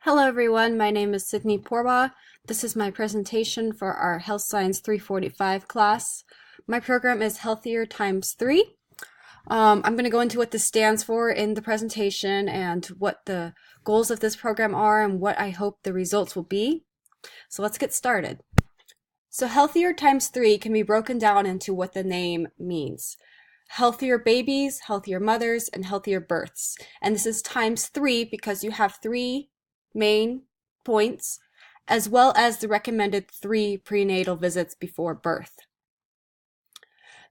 Hello everyone, my name is Sydney Porba. This is my presentation for our Health Science 345 class. My program is Healthier Times 3. I'm going to go into what this stands for in the presentation and what the goals of this program are and what I hope the results will be. So let's get started. So Healthier Times 3 can be broken down into what the name means. Healthier babies, healthier mothers, and healthier births. And this is times 3 because you have 3 main points, as well as the recommended 3 prenatal visits before birth.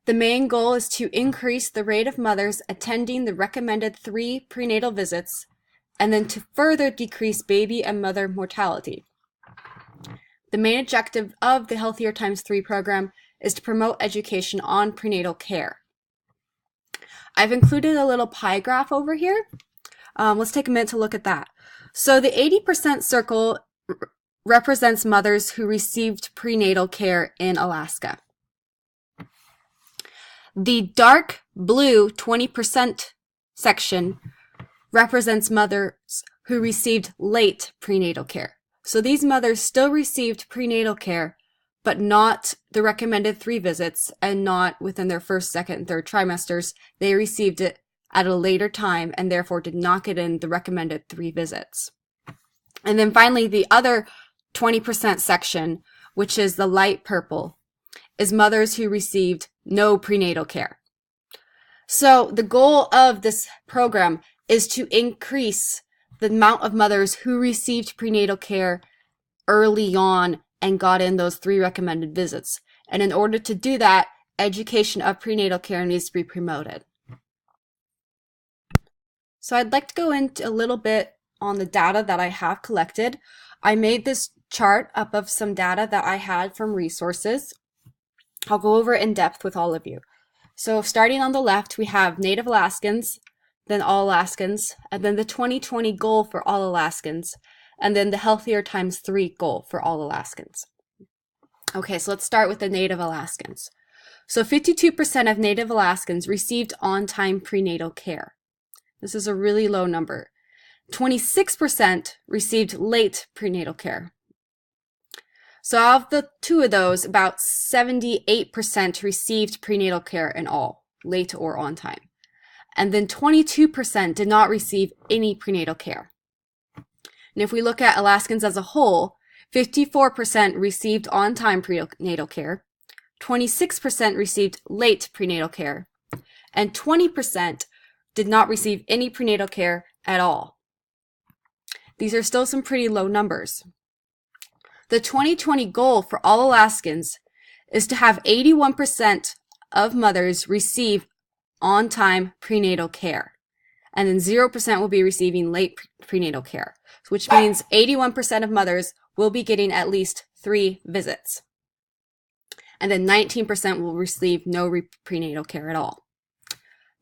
The main goal is to increase the rate of mothers attending the recommended 3 prenatal visits, and then to further decrease baby and mother mortality. The main objective of the Healthier Times 3 program is to promote education on prenatal care. I've included a little pie graph over here. Let's take a minute to look at that. So the 80% circle represents mothers who received prenatal care in Alaska. The dark blue 20% section represents mothers who received late prenatal care. So these mothers still received prenatal care, but not the recommended 3 visits and not within their first, second, and third trimesters. They received it at a later time and therefore did not get in the recommended 3 visits. And then finally, the other 20% section, which is the light purple, is mothers who received no prenatal care. So the goal of this program is to increase the amount of mothers who received prenatal care early on and got in those 3 recommended visits. And in order to do that, education of prenatal care needs to be promoted. So I'd like to go into a little bit on the data that I have collected. I made this chart up of some data that I had from resources. I'll go over it in depth with all of you. So starting on the left, we have Native Alaskans, then all Alaskans, and then the 2020 goal for all Alaskans, and then the Healthier Times 3 goal for all Alaskans. Okay, so let's start with the Native Alaskans. So 52% of Native Alaskans received on-time prenatal care. This is a really low number. 26% received late prenatal care. So of the 2 of those, about 78% received prenatal care in all, late or on time. And then 22% did not receive any prenatal care. And if we look at Alaskans as a whole, 54% received on-time prenatal care, 26% received late prenatal care, and 20% did not receive any prenatal care at all. These are still some pretty low numbers. The 2020 goal for all Alaskans is to have 81% of mothers receive on-time prenatal care, and then 0% will be receiving late prenatal care, which means 81% of mothers will be getting at least 3 visits. And then 19% will receive no prenatal care at all.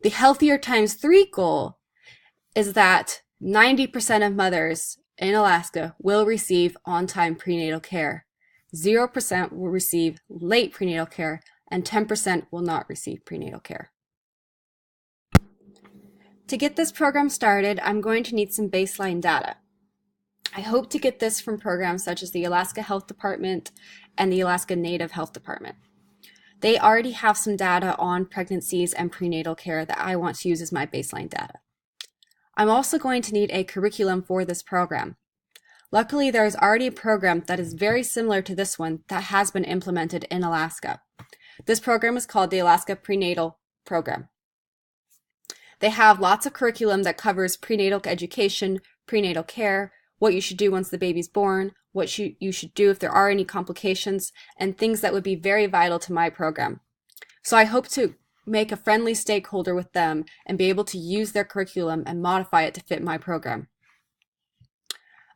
The Healthier Times 3 goal is that 90% of mothers in Alaska will receive on-time prenatal care, 0% will receive late prenatal care, and 10% will not receive prenatal care. To get this program started, I'm going to need some baseline data. I hope to get this from programs such as the Alaska Health Department and the Alaska Native Health Department. They already have some data on pregnancies and prenatal care that I want to use as my baseline data. I'm also going to need a curriculum for this program. Luckily, there is already a program that is very similar to this one that has been implemented in Alaska. This program is called the Alaska Prenatal Program. They have lots of curriculum that covers prenatal education, prenatal care, what you should do once the baby's born, what you should do if there are any complications, and things that would be very vital to my program. So I hope to make a friendly stakeholder with them and be able to use their curriculum and modify it to fit my program.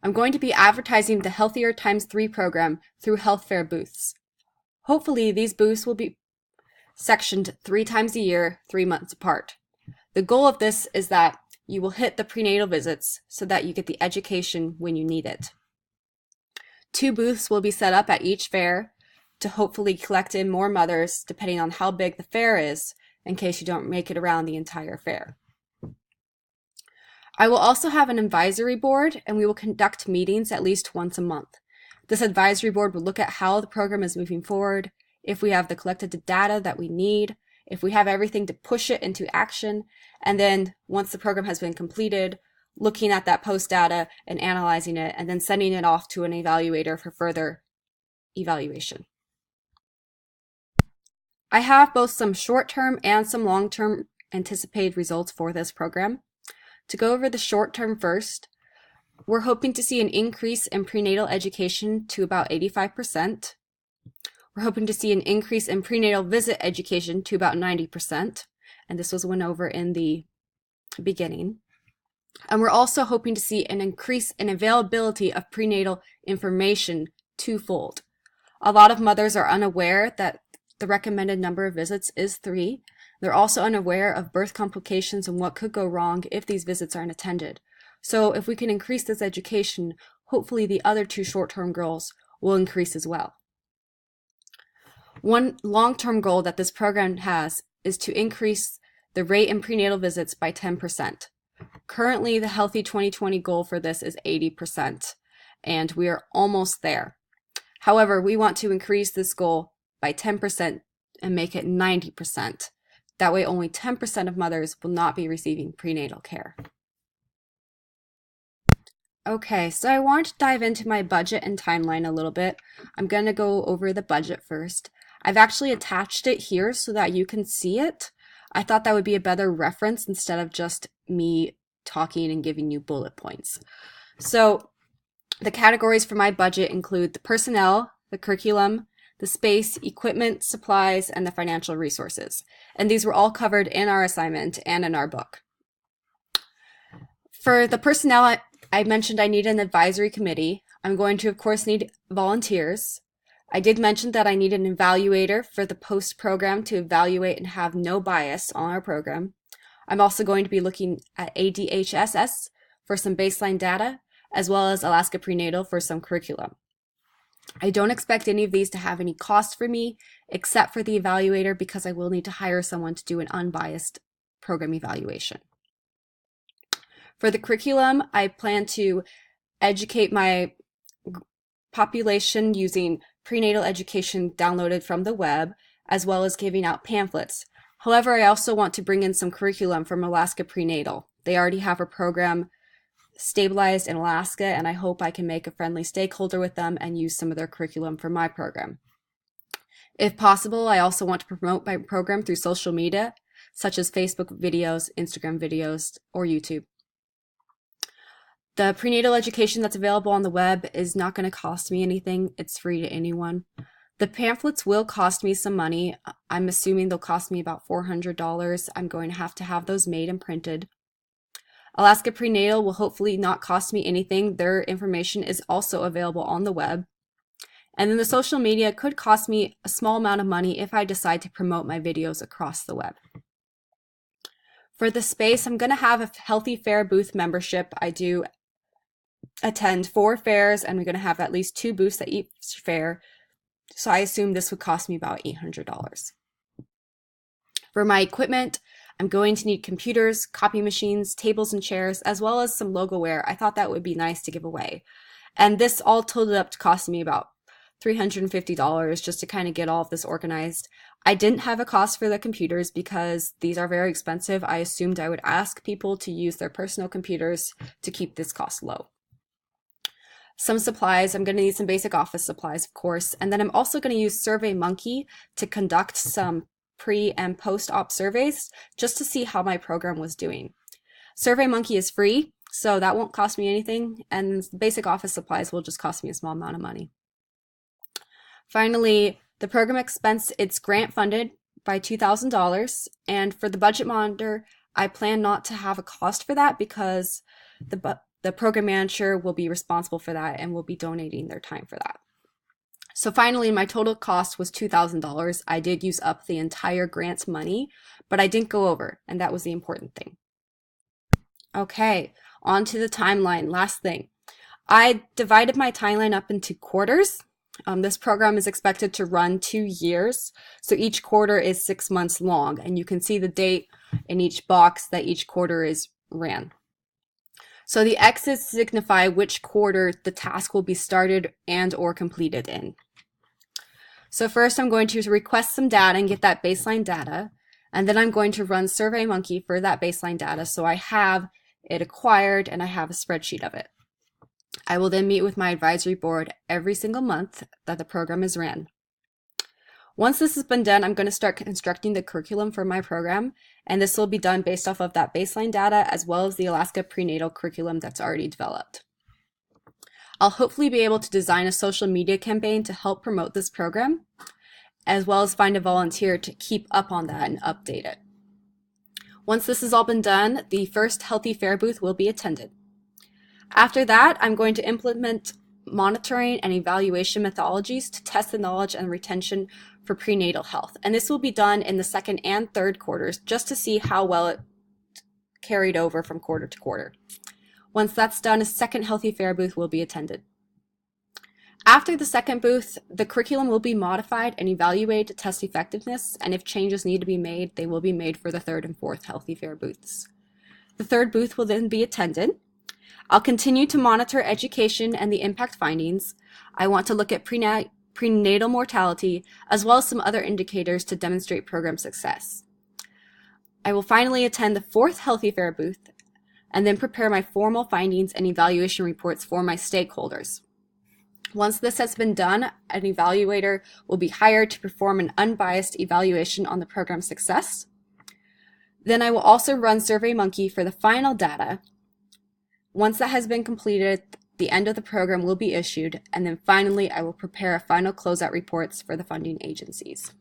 I'm going to be advertising the Healthier Times 3 program through health fair booths. Hopefully these booths will be sectioned 3 times a year, 3 months apart. The goal of this is that you will hit the prenatal visits so that you get the education when you need it. 2 booths will be set up at each fair to hopefully collect in more mothers depending on how big the fair is in case you don't make it around the entire fair. I will also have an advisory board, and we will conduct meetings at least once a month. This advisory board will look at how the program is moving forward, if we have the collected data that we need, if we have everything to push it into action, and then once the program has been completed, looking at that post data and analyzing it, and then sending it off to an evaluator for further evaluation. I have both some short-term and some long-term anticipated results for this program. To go over the short-term first, we're hoping to see an increase in prenatal education to about 85%. We're hoping to see an increase in prenatal visit education to about 90%, and this was went over in the beginning. And we're also hoping to see an increase in availability of prenatal information twofold. A lot of mothers are unaware that the recommended number of visits is 3. They're also unaware of birth complications and what could go wrong if these visits aren't attended. So if we can increase this education, hopefully the other 2 short-term goals will increase as well. One long-term goal that this program has is to increase the rate in prenatal visits by 10%. Currently, the Healthy 2020 goal for this is 80%, and we are almost there. However, we want to increase this goal by 10% and make it 90%. That way, only 10% of mothers will not be receiving prenatal care. Okay, so I want to dive into my budget and timeline a little bit. I'm going to go over the budget first. I've actually attached it here so that you can see it. I thought that would be a better reference instead of just me talking and giving you bullet points. So the categories for my budget include the personnel, the curriculum, the space, equipment, supplies, and the financial resources. And these were all covered in our assignment and in our book. For the personnel, I mentioned I need an advisory committee. I'm going to, of course, need volunteers. I did mention that I need an evaluator for the post program to evaluate and have no bias on our program. I'm also going to be looking at ADHSS for some baseline data, as well as Alaska Prenatal for some curriculum. I don't expect any of these to have any cost for me, except for the evaluator, because I will need to hire someone to do an unbiased program evaluation. For the curriculum, I plan to educate my population using prenatal education downloaded from the web, as well as giving out pamphlets. However, I also want to bring in some curriculum from Alaska Prenatal. They already have a program stabilized in Alaska, and I hope I can make a friendly stakeholder with them and use some of their curriculum for my program. If possible, I also want to promote my program through social media, such as Facebook videos, Instagram videos, or YouTube. The prenatal education that's available on the web is not going to cost me anything. It's free to anyone. The pamphlets will cost me some money. I'm assuming they'll cost me about $400. I'm going to have those made and printed. Alaska Prenatal will hopefully not cost me anything. Their information is also available on the web. And then the social media could cost me a small amount of money if I decide to promote my videos across the web. For the space, I'm going to have a Healthy Fair booth membership. I do attend 4 fairs, and we're going to have at least 2 booths at each fair. So I assume this would cost me about $800. For my equipment, I'm going to need computers, copy machines, tables and chairs, as well as some logoware. I thought that would be nice to give away. And this all totaled up to cost me about $350 just to kind of get all of this organized. I didn't have a cost for the computers because these are very expensive. I assumed I would ask people to use their personal computers to keep this cost low. Some supplies, I'm going to need some basic office supplies, of course, and then I'm also going to use SurveyMonkey to conduct some pre and post-op surveys just to see how my program was doing. SurveyMonkey is free, so that won't cost me anything, and basic office supplies will just cost me a small amount of money. Finally, the program expense, it's grant funded by $2,000, and for the budget monitor, I plan not to have a cost for that because the program manager will be responsible for that and will be donating their time for that. So finally, my total cost was $2,000. I did use up the entire grant's money, but I didn't go over, and that was the important thing. Okay, on to the timeline. Last thing. I divided my timeline up into quarters. This program is expected to run 2 years, so each quarter is 6 months long, and you can see the date in each box that each quarter is ran. So the X's signify which quarter the task will be started and or completed in. So first I'm going to request some data and get that baseline data, and then I'm going to run SurveyMonkey for that baseline data so I have it acquired and I have a spreadsheet of it. I will then meet with my advisory board every single month that the program is ran. Once this has been done, I'm going to start constructing the curriculum for my program, and this will be done based off of that baseline data as well as the Alaska prenatal curriculum that's already developed. I'll hopefully be able to design a social media campaign to help promote this program, as well as find a volunteer to keep up on that and update it. Once this has all been done, the first Healthy Fair booth will be attended. After that, I'm going to implement monitoring and evaluation methodologies to test the knowledge and retention for prenatal health. And this will be done in the second and third quarters just to see how well it carried over from quarter to quarter. Once that's done, a second Healthy Fair booth will be attended. After the second booth, the curriculum will be modified and evaluated to test effectiveness, and if changes need to be made, they will be made for the third and fourth Healthy Fair booths. The third booth will then be attended. I'll continue to monitor education and the impact findings. I want to look at prenatal mortality, as well as some other indicators to demonstrate program success. I will finally attend the fourth Healthy Fair booth and then prepare my formal findings and evaluation reports for my stakeholders. Once this has been done, an evaluator will be hired to perform an unbiased evaluation on the program's success. Then I will also run SurveyMonkey for the final data. Once that has been completed, the end of the program will be issued, and then finally I will prepare a final closeout reports for the funding agencies.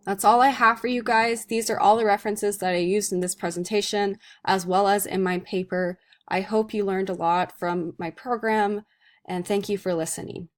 That's all I have for you guys. These are all the references that I used in this presentation, as well as in my paper. I hope you learned a lot from my program, and thank you for listening.